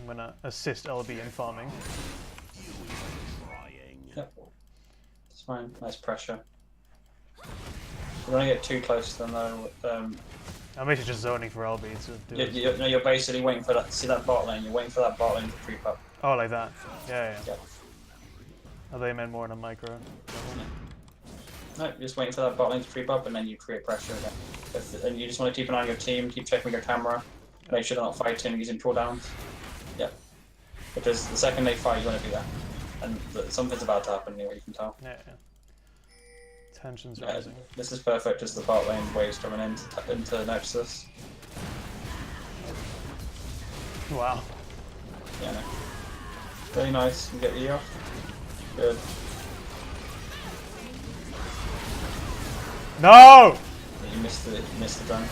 I'm gonna assist LB in farming. Yep. It's fine. Nice pressure. You don't want to get too close to them though. I'm basically just zoning for LB to do it. No, you're basically waiting for that. See that bot lane? You're waiting for that bot lane to creep up. Oh, like that? Yeah. Yep. Oh, they meant more in a micro. No, you're just waiting for that bot lane to creep up and then you create pressure again. And you just want to keep an eye on your team, keep checking your camera, make sure they're not fighting using cooldowns. Yeah. Because the second they fight, you want to do that. And something's about to happen anyway, you can tell. Yeah. Tension's rising. This is perfect as the bot lane waves coming into Nexus. Wow. Yeah, no. Very nice. You get E off. Good. No! You missed the gun.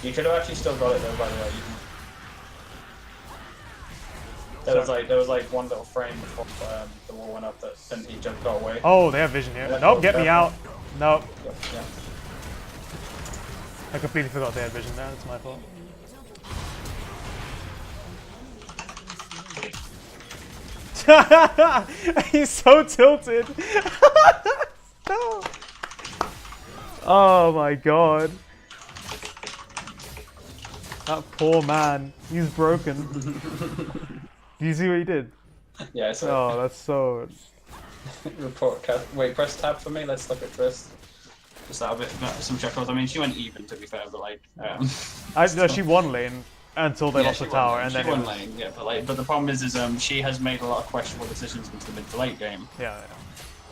You could have actually still got it though, by the way. There was like one little frame before the wall went up that then he just got away. Oh, they have vision here. Nope, get me out. Nope. Yeah. I completely forgot they had vision there. That's my fault. He's so tilted. No. Oh my god. That poor man. He's broken. Do you see what he did? Yeah, it's oh, that's so... Report cat. Wait, press tab for me. Let's look at this. Just that a bit some checkouts. I mean, she went even to be fair, but like. No, she won lane. until they lost the tower, and then she won lane. Yeah, but the problem is she has made a lot of questionable decisions into the mid to late game. Yeah.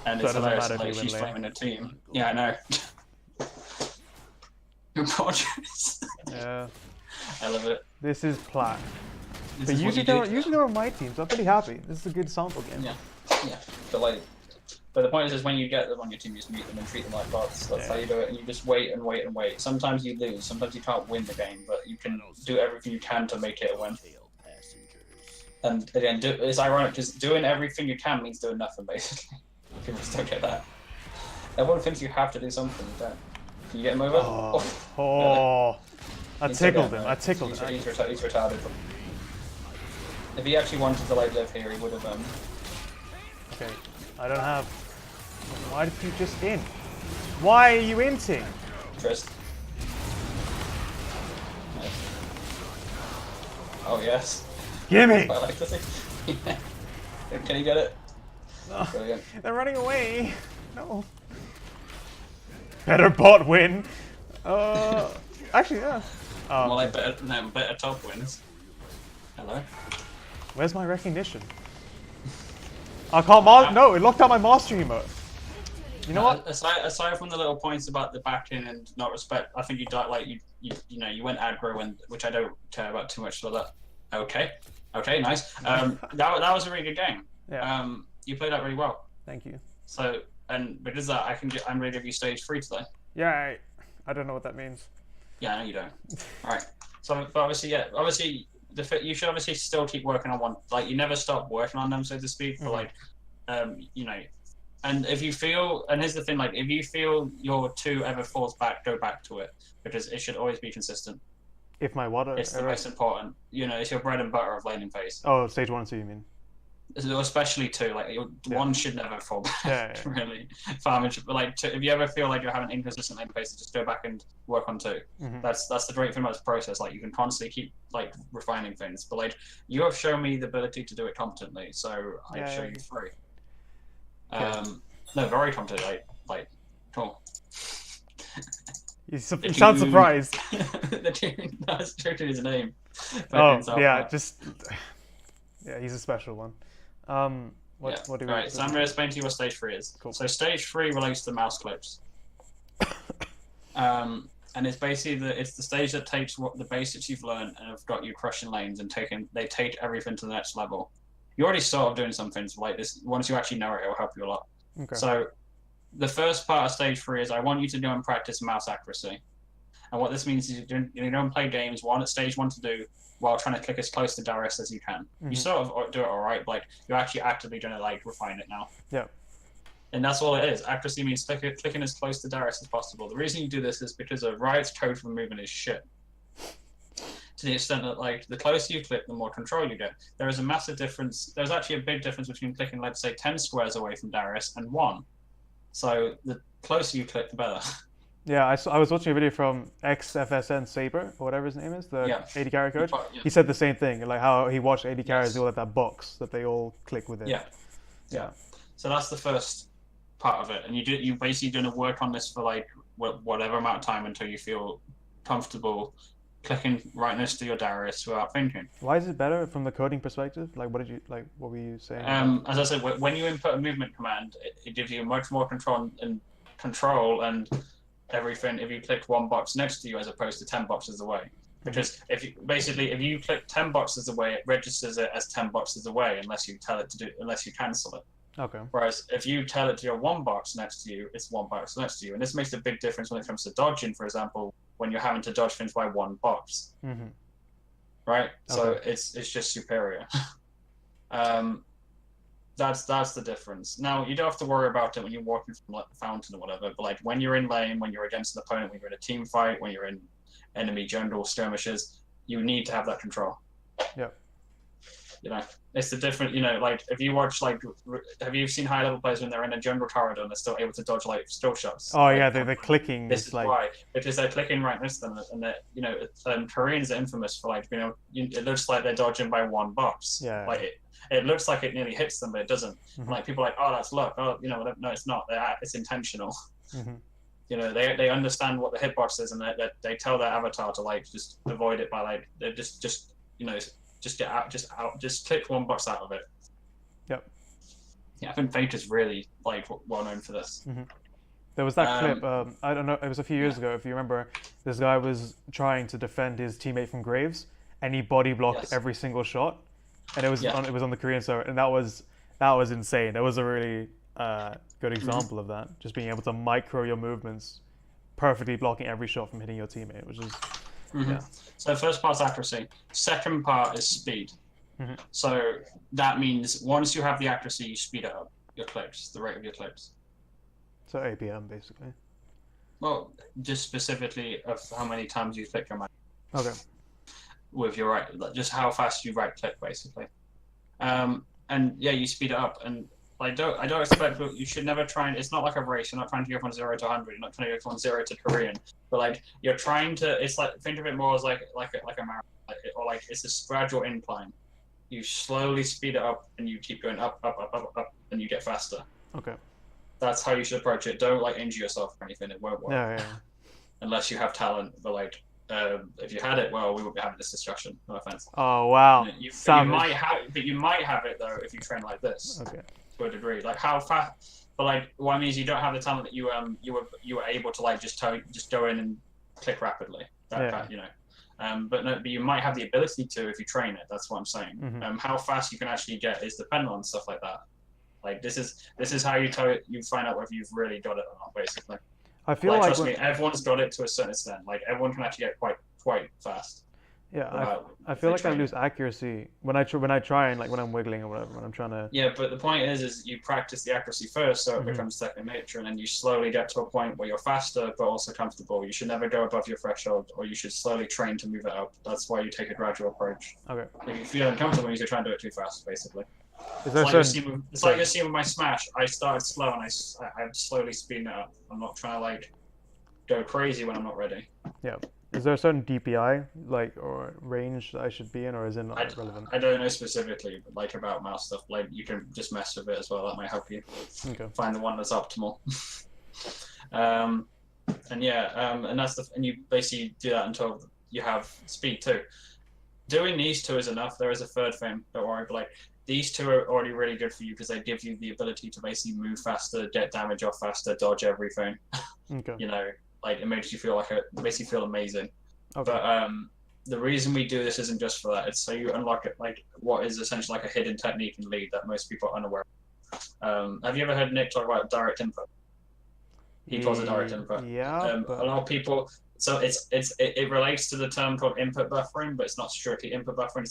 And So it's it doesn't hilarious. matter if Like you win she's lane. flaming her team. Yeah, I know. Gorgeous. Yeah. I love it. This is Plat. This But is what usually you do. they're on my team, so I'm pretty happy. This is a good sample game. Yeah, yeah. But the point is when you get them on your team, you just meet them and treat them like gods. That's how you do it. And you just wait and wait and wait. Sometimes you lose. Sometimes you can't win the game, but you can do everything you can to make it a win. And again, it's ironic because doing everything you can means doing nothing, basically. People just don't get that. Everyone thinks you have to do something. You don't. Can you get him over? Oh. I tickled him. I tickled him. He's retarded. If he actually wanted to like live here, he would have. Okay. I don't have. Why did you just in? Why are you inting? Trist. Nice. Oh yes. Gimme! I like this thing. Can you get it? No. Brilliant. They're running away. No. Better bot win. Actually, yeah. Well, I better top wins. Hello. Where's my recognition? I can't no, it locked out my mastery emote. You know what? Aside from the little points about the backing and not respect, I think you died like you went aggro, and which I don't care about too much. So that okay, nice. That was a really good game. Yeah. You played that really well. Thank you. So and because of that, I'm ready to give you stage 3 today. Yeah, I don't know what that means. Yeah, no, you don't. All right. So, but obviously, yeah, you should obviously still keep working on one. Like, you never stop working on them, so to speak. But like, and if you feel, and here's the thing, like, if you feel your 2 ever falls back, go back to it because it should always be consistent. If my water. It's the most important. It's your bread and butter of laning phase. Oh, stage 1 and 2, you mean? Especially 2, like one should never fall back. Yeah. Really, farming. But like, if you ever feel like you're having inconsistent lane phase, just go back and work on 2. That's the great thing about this process. Like, you can constantly keep like refining things. But like, you have shown me the ability to do it competently, so I show you 3. No, very competent. Like, cool. You sound surprised. The tune, that's his name. Oh yeah, yeah, he's a special one. What do we? Right, so I'm going to explain to you what stage 3 is. Cool. So stage 3 relates to mouse clips. And it's basically it's the stage that takes what the basics you've learned and have got you crushing lanes and they take everything to the next level. You're already sort of doing some things like this. Once you actually know it, it'll help you a lot. Okay. So the first part of stage 3 is I want you to go and practice mouse accuracy. And what this means is you don't play games at stage 1 to do while trying to click as close to Darius as you can. You sort of do it all right, but like you're actually actively going to like refine it now. Yeah. And that's all it is. Accuracy means clicking as close to Darius as possible. The reason you do this is because of Riot's code for movement is shit. To the extent that like the closer you click, the more control you get. There is a massive difference. There's actually a big difference between clicking, let's say, 10 squares away from Darius and 1. So the closer you click, the better. Yeah, I was watching a video from XFSN Saber, or whatever his name is, the 80 carry coach. Yeah. He said the same thing, like how he watched 80 carries do all that box that they all click within. Yeah. So that's the first part of it, and you basically going to work on this for like whatever amount of time until you feel comfortable clicking right next to your Darius without thinking. Why is it better from the coding perspective? Like, what were you saying? As I said, when you input a movement command, it gives you much more control and everything if you click 1 box next to you as opposed to 10 boxes away. Because if you click 10 boxes away, it registers it as 10 boxes away unless you cancel it. Okay. Whereas if you tell it to your 1 box next to you, it's 1 box next to you, and this makes a big difference when it comes to dodging, for example, when you're having to dodge things by 1 box. Right. Okay. So it's just superior. That's the difference. Now you don't have to worry about it when you're walking from like the fountain or whatever, but like when you're in lane, when you're against an opponent, when you're in a team fight, when you're in enemy jungle skirmishes, you need to have that control. Yeah. It's the different. Like if you watch have you seen high level players when they're in a jungle corridor and they're still able to dodge like skill shots? Oh yeah, they're clicking. This is why, because they're clicking right next to them, and Koreans are infamous for it looks like they're dodging by 1 box. Yeah. Like it looks like it nearly hits them, but it doesn't. Like people are like, oh, that's luck. Oh, no, it's not. It's intentional. You know, they understand what the hitbox is, and they tell their avatar to like just avoid it by like they just you know just get out, just click one box out of it. Yep. Yeah, I think Fate is really like well known for this. There was that clip, I don't know, it was a few years ago, if you remember, this guy was trying to defend his teammate from Graves, and he body blocked Yes. every single shot, and it was Yeah. on the Korean server, and that was insane. That was a really good example of that, just being able to micro your movements, perfectly blocking every shot from hitting your teammate, which is yeah. So the first part's accuracy. Second part is speed. So that means once you have the accuracy, you speed it up your clicks, the rate of your clicks. So APM basically. Well, just specifically of how many times you click your mouse. Okay. With your right, just how fast you right click basically. And yeah, you speed it up. And I don't expect, you should never try and, it's not like a race. You're not trying to go from 0 to 100. You're not trying to go from 0 to Korean. But like you're trying to, it's like, think of it more as like a marathon, or like it's a gradual incline. You slowly speed it up, and you keep going up, and you get faster. Okay. That's how you should approach it. Don't like injure yourself or anything. It won't work. Yeah. Unless you have talent. But like, if you had it, well, we would be having this discussion. No offense. Oh wow. You Savage. might have it though if you train like this. Okay. To a degree, like how fast. But like, what I mean is you don't have the talent that you were able to like just go in and click rapidly. You know. But you might have the ability to if you train it. That's what I'm saying. How fast you can actually get is dependent on stuff like that. Like this is how you find out whether you've really got it or not. Basically, I feel like trust me, everyone's got it to a certain extent. Like everyone can actually get quite fast. Yeah, I feel like I lose accuracy when I try and like when I'm wiggling or whatever, when I'm trying to. Yeah, but the point is you practice the accuracy first, so it becomes second nature, and then you slowly get to a point where you're faster but also comfortable. You should never go above your threshold, or you should slowly train to move it up. That's why you take a gradual approach. Okay. If you feel uncomfortable, you try and do it too fast, basically. It's like you're seeing with my smash. I started slow and I'm slowly speeding it up. I'm not trying to like go crazy when I'm not ready. Yeah. Is there a certain DPI like or range that I should be in, or is it not relevant? I don't know specifically, but like about mouse stuff, like you can just mess with it as well. That might help you find the one that's optimal. And that's and you basically do that until you have speed too. Doing these two is enough. There is a third thing, don't worry, but like these two are already really good for you because they give you the ability to basically move faster, get damage off faster, dodge everything. Okay. You know. Like it makes you feel basically feel amazing. Okay. But the reason we do this isn't just for that. It's so you unlock it, like what is essentially like a hidden technique in League that most people are unaware of. Have you ever heard Nick talk about direct input? He calls it direct input. Yeah. A lot of people. So it relates to the term called input buffering, but it's not strictly input buffering.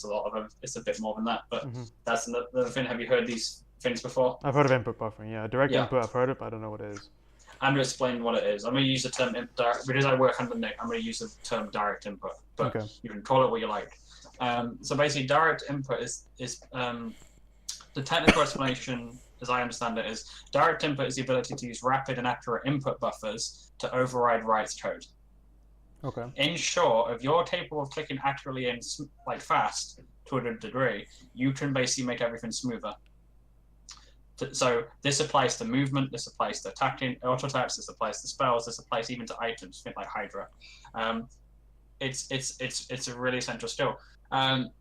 It's a bit more than that. But that's another thing. Have you heard these things before? I've heard of input buffering. Yeah, direct input. I've heard it, but I don't know what it is. I'm going to explain what it is. I'm going to use the term direct because I work under Nick. I'm going to use the term direct input, but you can call it what you like. So basically, direct input is the technical explanation, as I understand it, is direct input is the ability to use rapid and accurate input buffers to override writes code. Okay. In short, if you're capable of clicking accurately and like fast to a degree, you can basically make everything smoother. So this applies to movement, this applies to attacking, auto attacks, this applies to spells, this applies even to items, think like Hydra. It's a really essential skill. I'm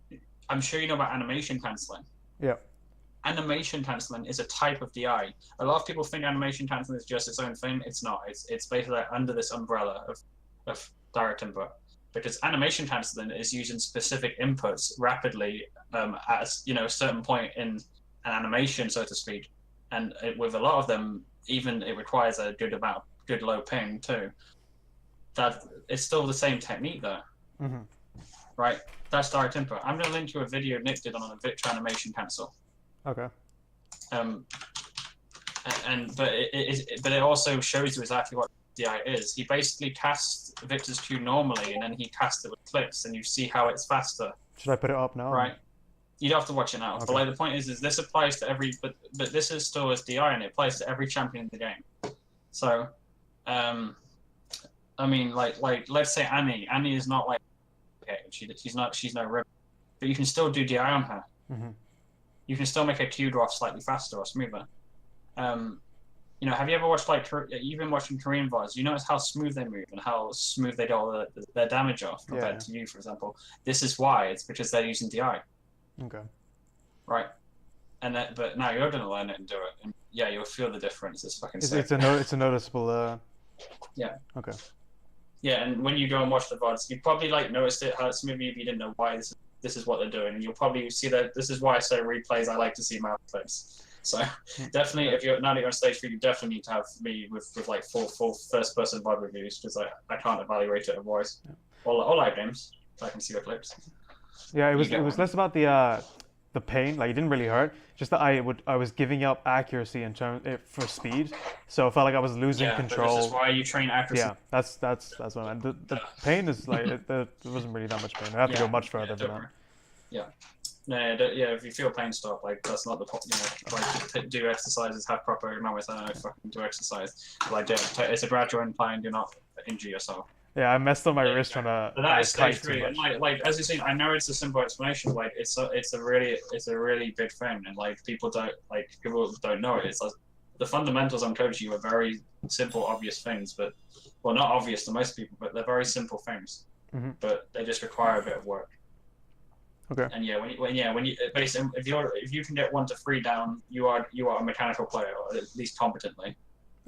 sure you know about animation cancelling. Yeah. Animation cancelling is a type of DI. A lot of people think animation cancelling is just its own thing. It's not. It's basically under this umbrella of direct input. Because animation cancelling is using specific inputs rapidly at a certain point in an animation, so to speak, and with a lot of them, even it requires a good low ping too. That it's still the same technique though, right? That's direct input. I'm going to link you a video Nick did on a Victor animation cancel. Okay. But it also shows you exactly what DI is. He basically casts Victor's Q normally, and then he casts it with clicks, and you see how it's faster. Should I put it up now? Right. You don't have to watch it now. Okay. But like the point is this applies to every, but this is still as DI, and it applies to every champion in the game. So, I mean, like let's say Annie. Annie is not like she's no rib, but you can still do DI on her. You can still make her Q drop slightly faster or smoother. You know, have you ever watched like you've been watching Korean VODs? You notice how smooth they move and how smooth they get all their damage off compared to you, for example. This is why. It's because they're using DI, Okay. right? And that, but now you're gonna learn it and do it, and yeah, you'll feel the difference. It's fucking sick. It's a noticeable. Yeah. Okay. Yeah, and when you go and watch the VODs, you probably like noticed it how it's maybe if you didn't know why this is what they're doing, and you'll probably see that this is why I say replays. I like to see mouth clips. So definitely, if you're now that you're on stage 3, you definitely need to have me with like full first person VOD reviews because I can't evaluate it otherwise. Yeah. All live games, I can see the clips. Yeah, it was less about the pain. Like it didn't really hurt. Just that I was giving up accuracy in terms for speed. So I felt like I was losing control. But this is why you train accuracy. Yeah, that's what I meant. The pain is like there wasn't really that much pain. I have to go much further than that. Yeah. No, yeah, if you feel pain, stop. Like, that's not the point, you know, like, do exercises, have proper moments, I don't know, fucking do exercise. Like, it's a gradual incline, do not injure yourself. Yeah, I messed up my wrist on a that is stage too 3, and much. like, as you've seen, I know it's a simple explanation, like, it's a really big thing, and, like, people don't know it. It's like, the fundamentals I'm coaching you are very simple, obvious things, but, well, not obvious to most people, but they're very simple things. Mm-hmm. But they just require a bit of work. Okay. And yeah, when you basically if you can get 1 to 3 down, you are a mechanical player, or at least competently.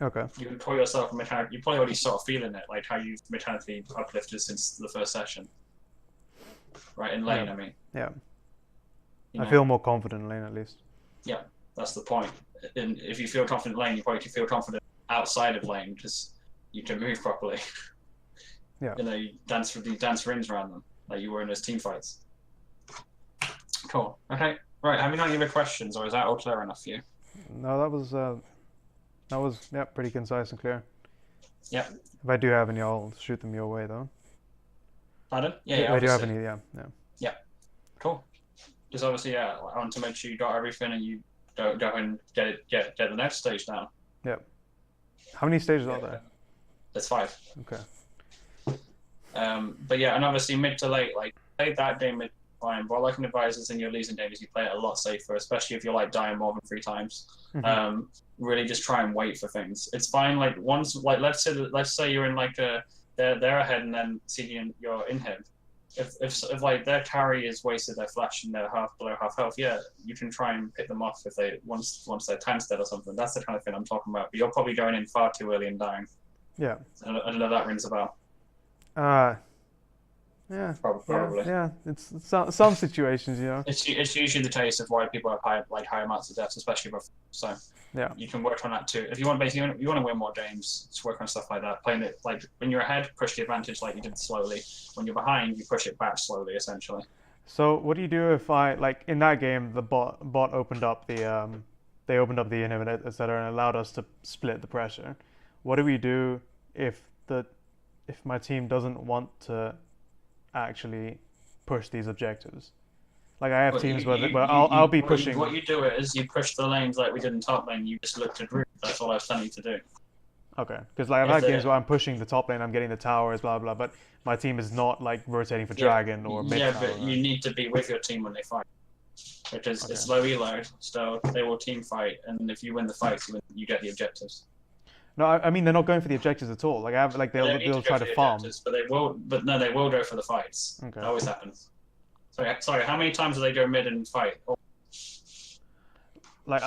Okay. You can call yourself a mechanic. You probably already sort of feeling it, like how you've mechanically uplifted since the first session. Right in lane, Yeah. I mean. Yeah. You know? I feel more confident in lane at least. Yeah, that's the point. And if you feel confident in lane, you probably feel confident outside of lane because you can move properly. Yeah. You know, you dance rings around them like you were in those team fights. Cool. Okay. Right. Have you got any other questions, or is that all clear enough for you? No, that was pretty concise and clear. Yeah. If I do have any, I'll shoot them your way though. Pardon? Yeah. If I do have obviously. any, Yeah. Cool. Just obviously, I want to make sure you got everything and you go and get the next stage down. Yeah. How many stages are there? There's 5. Okay. But yeah, and obviously mid to late, like play that game mid fine. What I can advise is in your losing game is you play it a lot safer, especially if you're like dying more than 3 times. Mm-hmm. Really just try and wait for things. It's fine. Like once, like let's say you're in like they're ahead and then CG you're in him. If like their carry is wasted, their flash and they're below half health, yeah, you can try and pick them off if they once their tank's dead or something. That's the kind of thing I'm talking about. But you're probably going in far too early and dying. Yeah. I don't know if that rings a bell. Yeah. Probably. Yeah. It's some situations, you know. It's usually the case of why people have high amounts of deaths, especially before. So yeah, you can work on that too. If you want, basically, you want to win more games, just work on stuff like that. Playing it like when you're ahead, push the advantage like you did slowly. When you're behind, you push it back slowly, essentially. So what do you do if I like in that game the bot opened up the they opened up the inhibitor, etc., and allowed us to split the pressure? What do we do if my team doesn't want to actually push these objectives? Like I have teams where I'll be pushing. What you do is you push the lanes like we did in top lane. You just look to group. That's all I was telling you to do. Okay, because like I've had games where I'm pushing the top lane, I'm getting the towers, blah blah, but my team is not like rotating for dragon or mid tower. Yeah, but you need to be with your team when they fight, because it's low elo, so they will team fight, and if you win the fight, you get the objectives. No, I mean they're not going for the objectives at all. Like I have, like they'll try to farm. But they will go for the fights. Okay. That always happens. Sorry, how many times do they go mid and fight? Like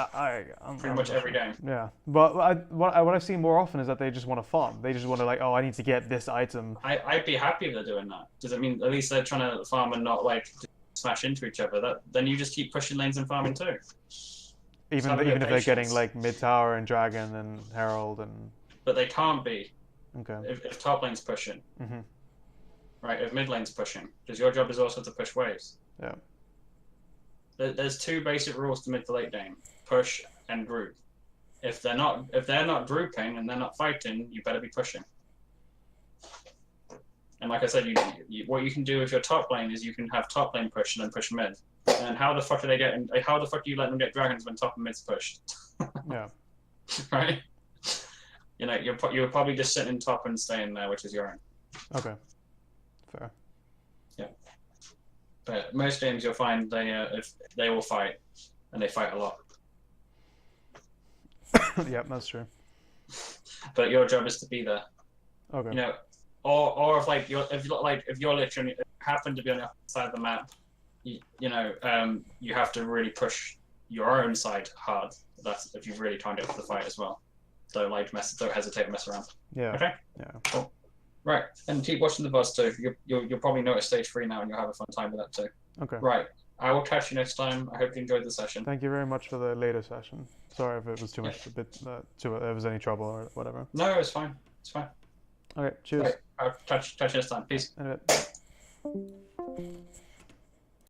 I'm pretty much every game. Yeah, but what I've seen more often is that they just want to farm. They just want to like, oh, I need to get this item. I'd be happy if they're doing that. Does it mean at least they're trying to farm and not like smash into each other? Then you just keep pushing lanes and farming too. Even if they're getting like mid tower and dragon and herald and. But they can't be. Okay. If top lane's pushing. Mm-hmm. Right, if mid lane's pushing, because your job is also to push waves. Yeah. There's 2 basic rules to mid to late game: push and group. If they're not grouping and they're not fighting, you better be pushing. And like I said, what you can do with your top lane is you can have top lane push and then push mid. And how the fuck are they getting? How the fuck do you let them get dragons when top and mid's pushed? Yeah. Right. You know, you're probably just sitting top and staying there, which is your own. Okay. Fair. Yeah. But most games you'll find they will fight, and they fight a lot. Yeah, that's true. but your job is to be there. Okay. You know, or if you're literally happen to be on the opposite side of the map, you have to really push your own side hard. That's if you're really trying to get to the fight as well. Don't hesitate to mess around. Yeah. Okay. Yeah. Cool. Right, and keep watching the buzz too. You'll probably notice stage 3 now, and you'll have a fun time with that too. Okay. Right. I will catch you next time. I hope you enjoyed the session. Thank you very much for the later session. Sorry if it was too much, if there was any trouble or whatever. No, it's fine. It's fine. Okay, cheers. Right. I'll catch you next time. Peace. In a bit.